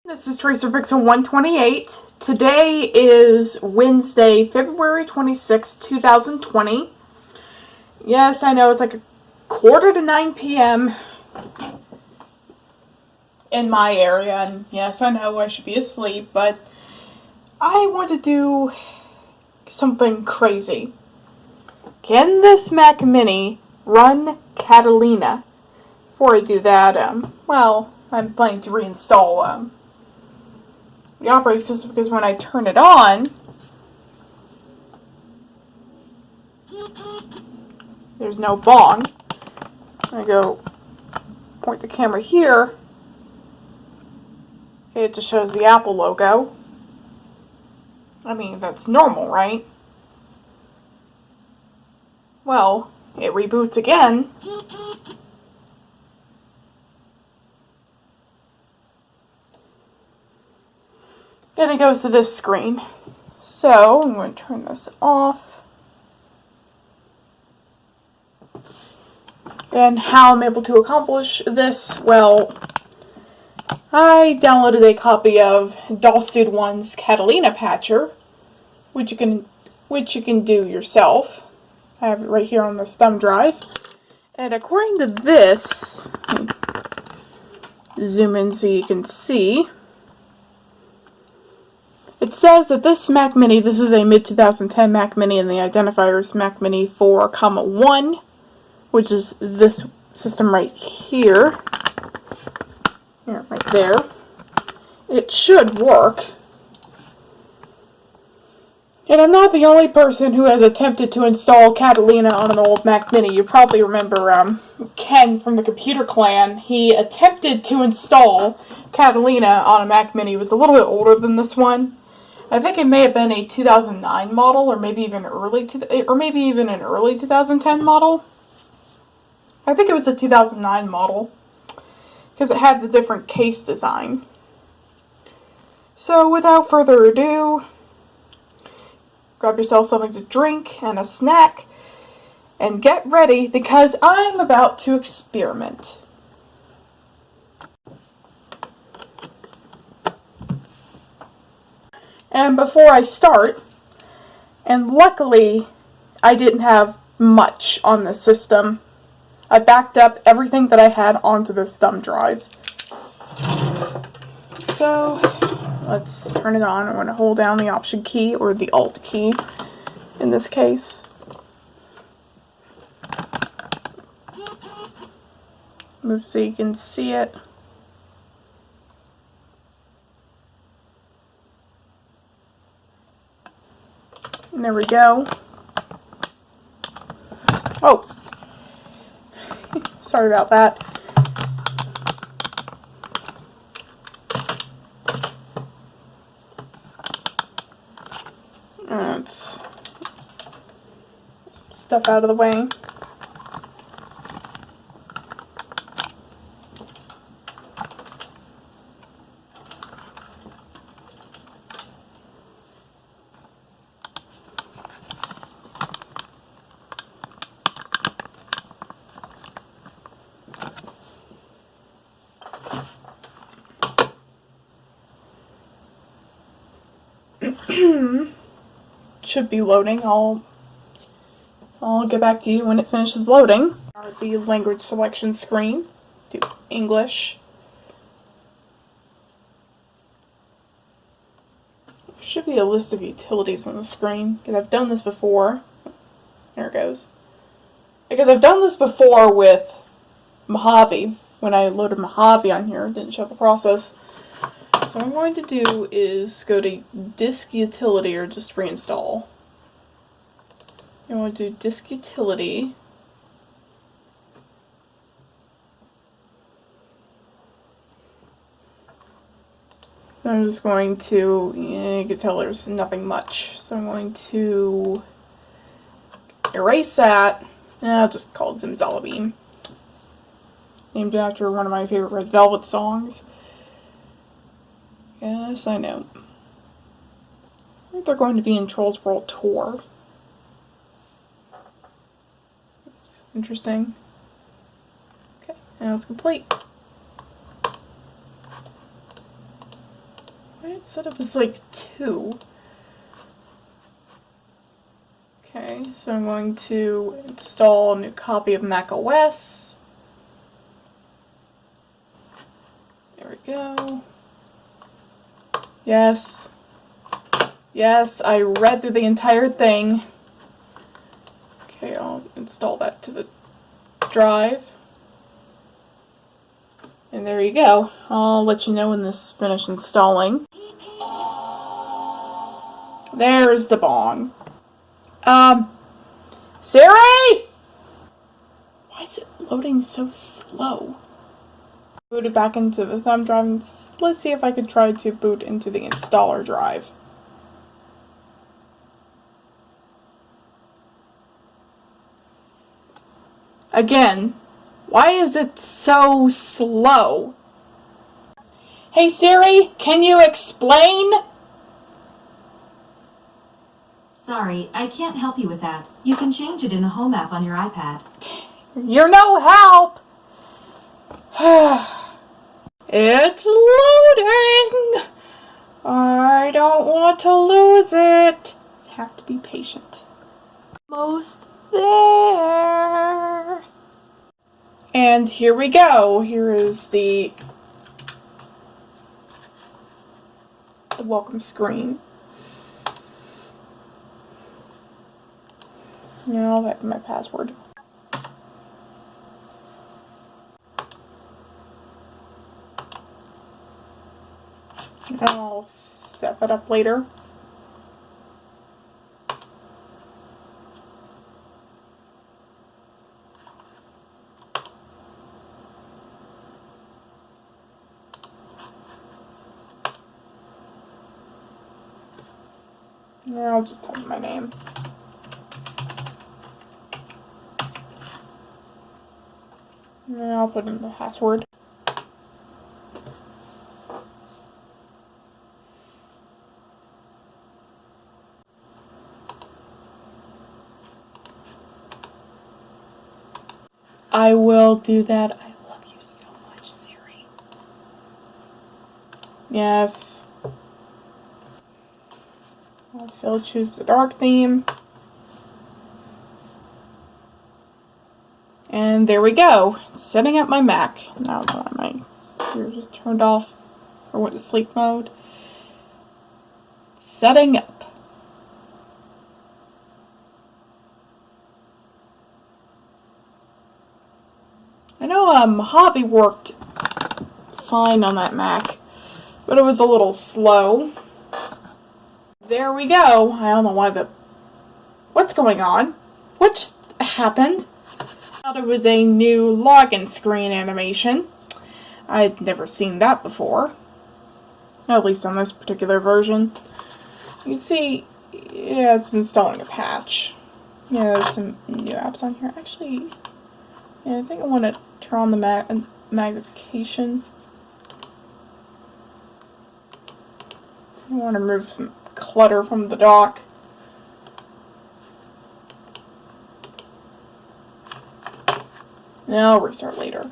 This is TracerPixel128. Today is Wednesday, February 26, 2020. Yes, I know it's like 8:45 p.m. in my area, and yes, I know I should be asleep, but I want to do something crazy. Can this Mac Mini run Catalina? Before I do that, I'm planning to reinstall the operating system, because when I turn it on, there's no bong. I go point the camera here. Okay, it just shows the Apple logo. I mean, that's normal, right? Well, it reboots again. And it goes to this screen. So, I'm going to turn this off. And how I'm able to accomplish this, well, I downloaded a copy of DOS-Dude1's Catalina patcher, which you can do yourself. I have it right here on this thumb drive. And according to this, zoom in so you can see, it says that this Mac Mini, this is a mid-2010 Mac Mini, and the identifier is Mac Mini 4,1, which is this system right here. Yeah, right there. It should work. And I'm not the only person who has attempted to install Catalina on an old Mac Mini. You probably remember Ken from the Computer Clan. He attempted to install Catalina on a Mac Mini. It was a little bit older than this one. I think it may have been a 2009 model, or maybe even an early 2010 model. I think it was a 2009 model, because it had the different case design. So without further ado, grab yourself something to drink and a snack, and get ready, because I'm about to experiment. And before I start, and luckily I didn't have much on this system, I backed up everything that I had onto this thumb drive. So let's turn it on. I'm going to hold down the Option key, or the Alt key in this case. Move so you can see it. And there we go. Oh, sorry about that. Let's stuff out of the way. Should be loading. I'll get back to you when it finishes loading. The language selection screen. Do English. There should be a list of utilities on the screen, because I've done this before. There it goes. Because I've done this before with Mojave. When I loaded Mojave on here, it didn't show the process. So what I'm going to do is go to Disk Utility, or just reinstall. You want to do Disk Utility. I'm just going to, you can tell there's nothing much. So I'm going to erase that. I'll just call it Zimzalabim. Named after one of my favorite Red Velvet songs. Yes, I know. I think they're going to be in Trolls World Tour. Interesting. Okay, now it's complete. It said it was like 2. Okay, so I'm going to install a new copy of macOS. There we go. Yes. Yes, I read through the entire thing. Okay, I'll install that to the drive. And there you go. I'll let you know when this is finished installing. There's the bong. Siri! Why is it loading so slow? Boot it back into the thumb drive and let's see if I could try to boot into the installer drive. Again, why is it so slow? Hey Siri, can you explain? Sorry, I can't help you with that. You can change it in the Home app on your iPad. You're no help! It's loading! I don't want to lose it. I have to be patient. Almost there. And here we go. Here is the welcome screen. Now that's my password. I'll set that up later. Yeah, I'll just type my name. And I'll put in the password. I will do that. I love you so much, Siri. Yes. I'll still choose the dark theme. And there we go. Setting up my Mac. Now my computer just turned off or went to sleep mode. Setting up. I know Mojave worked fine on that Mac, but it was a little slow. There we go. I don't know why what's going on? What just happened? I thought it was a new login screen animation. I'd never seen that before. At least on this particular version. You can see, yeah, it's installing a patch. Yeah, there's some new apps on here. Actually, yeah, I think I want to turn on the magnification. I want to remove some clutter from the dock. Now I'll restart later.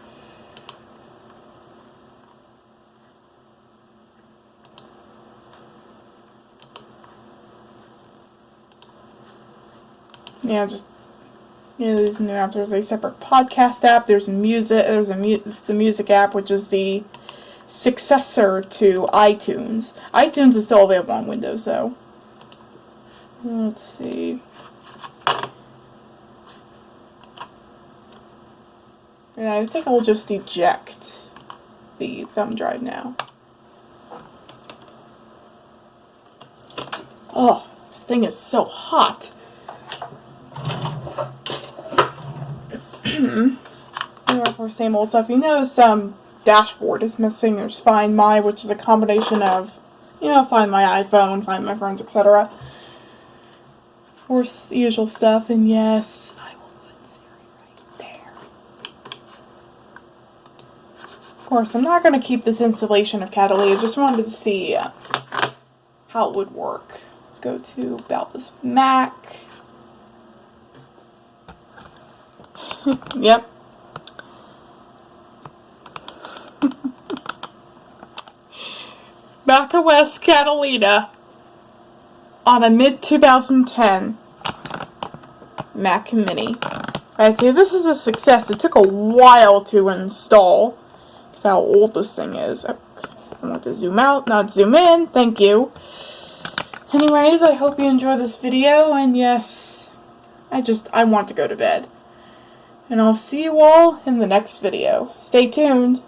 Yeah, there's new apps. There's a separate podcast app. There's music. There's the music app, which is the successor to iTunes. iTunes is still available on Windows, though. Let's see. And I think I'll just eject the thumb drive now. Oh, this thing is so hot. For same old stuff. You notice dashboard is missing. There's Find My, which is a combination of, Find My iPhone, Find My Friends, etc. Or usual stuff. And yes, I will put Siri right there. Of course, I'm not going to keep this installation of Catalina. Just wanted to see how it would work. Let's go to About This Mac. Yep. macOS Catalina on a mid-2010 Mac Mini. I'd say this is a success. It took a while to install. That's how old this thing is. I want to zoom out, not zoom in. Thank you. Anyways, I hope you enjoy this video, and yes, I want to go to bed. And I'll see you all in the next video. Stay tuned.